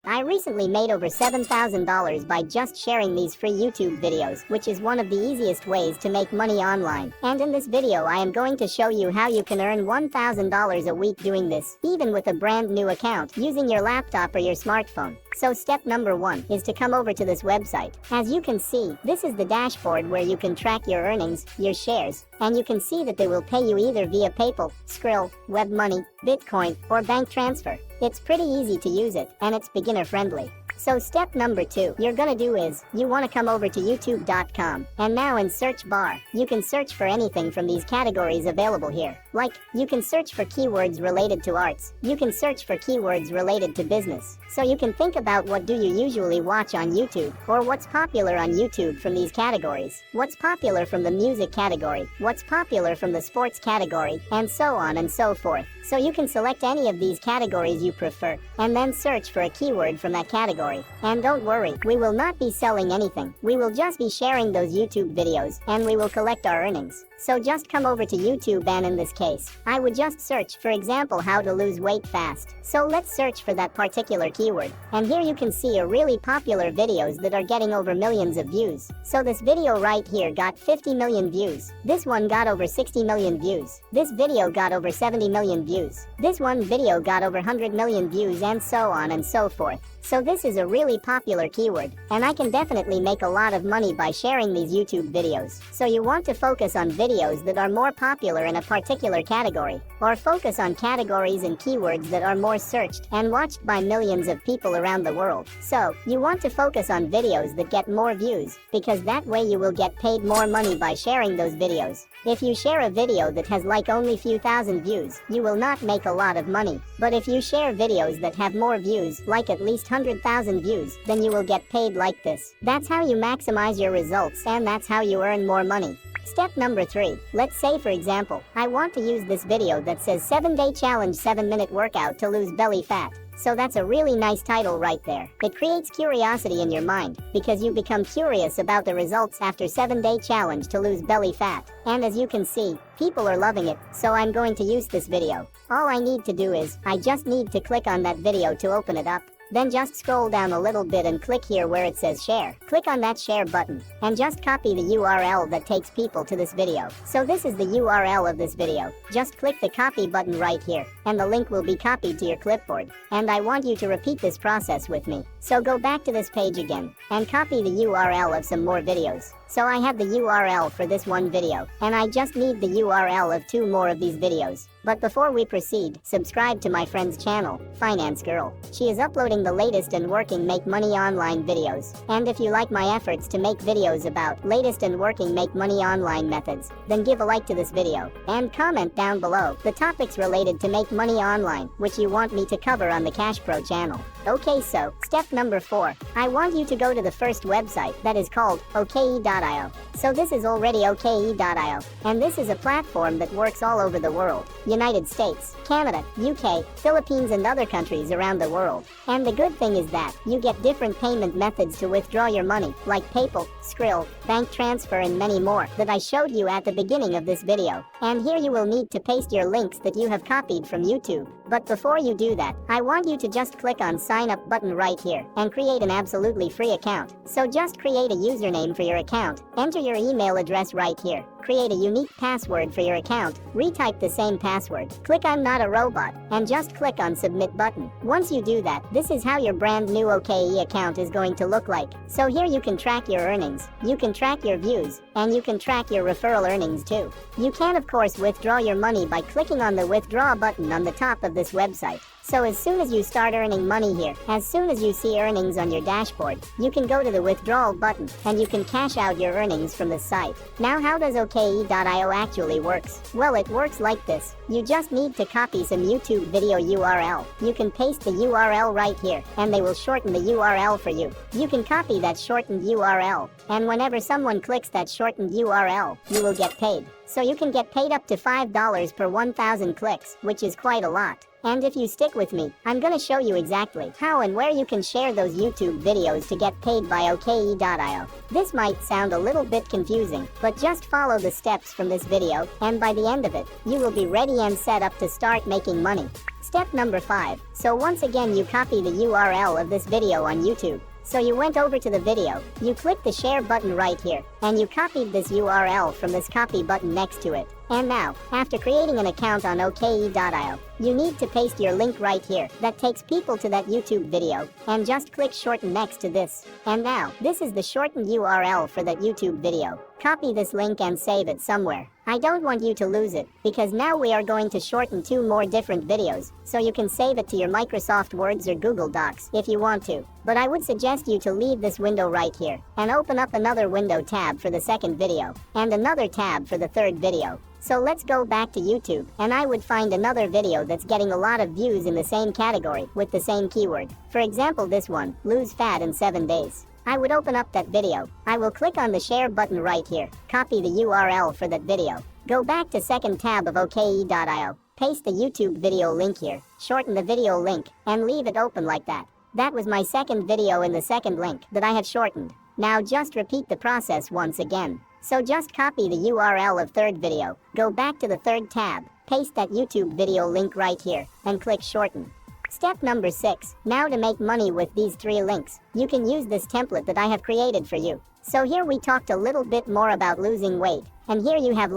I recently made over $7,000 by just sharing these free YouTube videos, which is one of the easiest ways to make money online. And in this video I am going to show you how you can earn $1,000 a week doing this, even with a brand new account, using your laptop or your smartphone. So step number 1 is to come over to this website. As you can see, this is the dashboard where you can track your earnings, your shares, and you can see that they will pay you either via PayPal, Skrill, WebMoney, Bitcoin, or bank transfer. It's pretty easy to use it, and it's beginner friendly. So step number 2 you're gonna do is, you wanna come over to youtube.com, and now in search bar, you can search for anything from these categories available here. Like, you can search for keywords related to arts, you can search for keywords related to business. So you can think about what do you usually watch on YouTube, or what's popular on YouTube from these categories, what's popular from the music category, what's popular from the sports category, and so on and so forth. So you can select any of these categories you prefer, and then search for a keyword from that category. And don't worry, we will not be selling anything. We will just be sharing those YouTube videos, and we will collect our earnings. So just come over to YouTube, and in this case, I would just search, for example, how to lose weight fast. So let's search for that particular keyword. And here you can see a really popular videos that are getting over millions of views. So this video right here got 50 million views. This one got over 60 million views. This video got over 70 million views. This one video got over 100 million views, and so on and so forth. So this is a really popular keyword, and I can definitely make a lot of money by sharing these YouTube videos. So you want to focus on videos that are more popular in a particular category, or focus on categories and keywords that are more searched and watched by millions of people around the world. So, you want to focus on videos that get more views, because that way you will get paid more money by sharing those videos. If you share a video that has like only few thousand views, you will not make a lot of money. But if you share videos that have more views, like at least 100,000 views, then you will get paid like this. That's how you maximize your results, and that's how you earn more money. Step number 3. Let's say, for example, I want to use this video that says 7-day challenge 7-minute workout to lose belly fat. So that's a really nice title right there. It creates curiosity in your mind, because you become curious about the results after 7-day challenge to lose belly fat. And as you can see, people are loving it, so I'm going to use this video. All I need to do is, I just need to click on that video to open it up. Then just scroll down a little bit and click here where it says share. Click on that share button, and just copy the URL that takes people to this video. So this is the URL of this video. Just click the copy button right here, and the link will be copied to your clipboard. And I want you to repeat this process with me. So go back to this page again, and copy the URL of some more videos. So I have the URL for this one video, and I just need the URL of 2 more of these videos. But before we proceed, subscribe to my friend's channel, Finance Girl. She is uploading the latest and working make money online videos. And if you like my efforts to make videos about latest and working make money online methods, then give a like to this video, and comment down below the topics related to make money online, which you want me to cover on the CashPro channel. Okay, so, step number 4. I want you to go to the first website, that is called OKE.io. So this is already OKE.io, and this is a platform that works all over the world. United States, Canada, UK, Philippines, and other countries around the world. And the good thing is that you get different payment methods to withdraw your money, like PayPal, Skrill, bank transfer, and many more that I showed you at the beginning of this video. And here you will need to paste your links that you have copied from YouTube. But before you do that, I want you to just click on sign up button right here and create an absolutely free account. So just create a username for your account, enter your email address right here, create a unique password for your account, retype the same password, click I'm not a robot, and just click on submit button. Once you do that, this is how your brand new OKE account is going to look like. So here you can track your earnings, you can track your views, and you can track your referral earnings too. You can of course withdraw your money by clicking on the withdraw button on the top of this website. So as soon as you start earning money here, as soon as you see earnings on your dashboard, you can go to the withdrawal button, and you can cash out your earnings from the site. Now how does OKE.io actually works? Well, it works like this. You just need to copy some YouTube video URL. You can paste the URL right here, and they will shorten the URL for you. You can copy that shortened URL, and whenever someone clicks that shortened URL, you will get paid. So you can get paid up to $5 per 1,000 clicks, which is quite a lot. And if you stick with me, I'm gonna show you exactly how and where you can share those YouTube videos to get paid by OKE.io. This might sound a little bit confusing, but just follow the steps from this video, and by the end of it, you will be ready and set up to start making money. Step number 5. So once again you copy the URL of this video on YouTube. So you went over to the video, you click the share button right here, and you copied this URL from this copy button next to it. And now, after creating an account on OKE.io, you need to paste your link right here that takes people to that YouTube video, and just click shorten next to this. And now, this is the shortened URL for that YouTube video. Copy this link and save it somewhere. I don't want you to lose it, because now we are going to shorten 2 more different videos, so you can save it to your Microsoft Words or Google Docs if you want to. But I would suggest you to leave this window right here, and open up another window tab for the second video, and another tab for the third video. So let's go back to YouTube, and I would find another video that's getting a lot of views in the same category with the same keyword. For example, this one, lose fat in 7 days. I would open up that video. I will click on the share button right here, copy the URL for that video. Go back to second tab of OKE.io, paste the YouTube video link here, shorten the video link, and leave it open like that. That was my second video in the second link that I have shortened. Now just repeat the process once again. So just copy the URL of third video, go back to the third tab, paste that YouTube video link right here, and click shorten. Step number 6. Now to make money with these 3 links, you can use this template that I have created for you. So here we talked a little bit more about losing weight, and here you have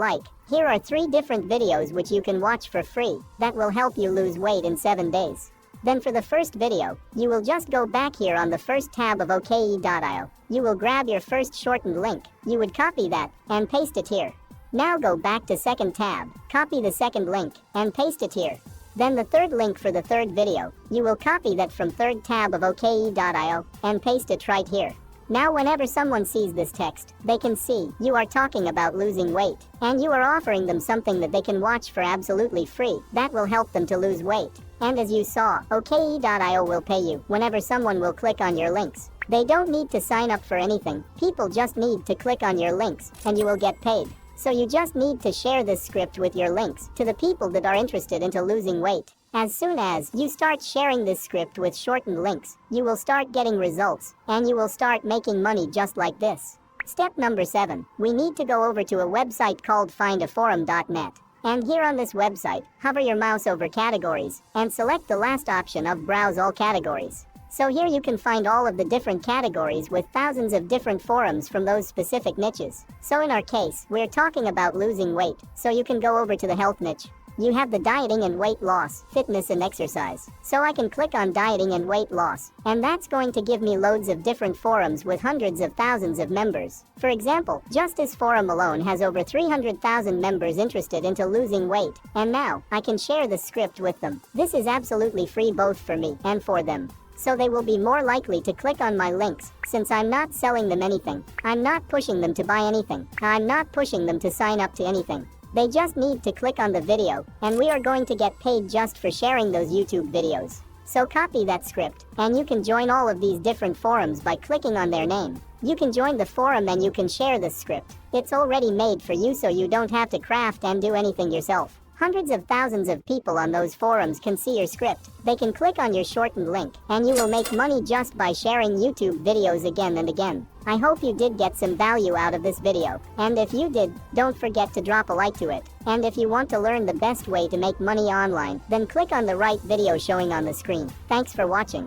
here are 3 different videos which you can watch for free that will help you lose weight in 7 days. Then for the first video, you will just go back here on the first tab of OKE.io. You will grab your first shortened link, you would copy that, and paste it here. Now go back to second tab, copy the second link, and paste it here. Then the third link for the third video, you will copy that from third tab of OKE.io, and paste it right here. Now whenever someone sees this text, they can see you are talking about losing weight, and you are offering them something that they can watch for absolutely free that will help them to lose weight. And as you saw, OKE.io will pay you whenever someone will click on your links. They don't need to sign up for anything, people just need to click on your links, and you will get paid. So you just need to share this script with your links to the people that are interested into losing weight. As soon as you start sharing this script with shortened links, you will start getting results, and you will start making money just like this. Step number 7. We need to go over to a website called findaforum.net. And here on this website, hover your mouse over categories, and select the last option of browse all categories. So here you can find all of the different categories with thousands of different forums from those specific niches. So in our case, we're talking about losing weight, so you can go over to the health niche. You have the dieting and weight loss, fitness and exercise. So I can click on dieting and weight loss, and that's going to give me loads of different forums with hundreds of thousands of members. For example, just this forum alone has over 300,000 members interested into losing weight, and now I can share the script with them. This is absolutely free both for me and for them. So they will be more likely to click on my links, since I'm not selling them anything. I'm not pushing them to buy anything. I'm not pushing them to sign up to anything. They just need to click on the video, and we are going to get paid just for sharing those YouTube videos. So copy that script, and you can join all of these different forums by clicking on their name. You can join the forum and you can share the script. It's already made for you, so you don't have to craft and do anything yourself. Hundreds of thousands of people on those forums can see your script. They can click on your shortened link, and you will make money just by sharing YouTube videos again and again. I hope you did get some value out of this video, and if you did, don't forget to drop a like to it. And if you want to learn the best way to make money online, then click on the right video showing on the screen. Thanks for watching.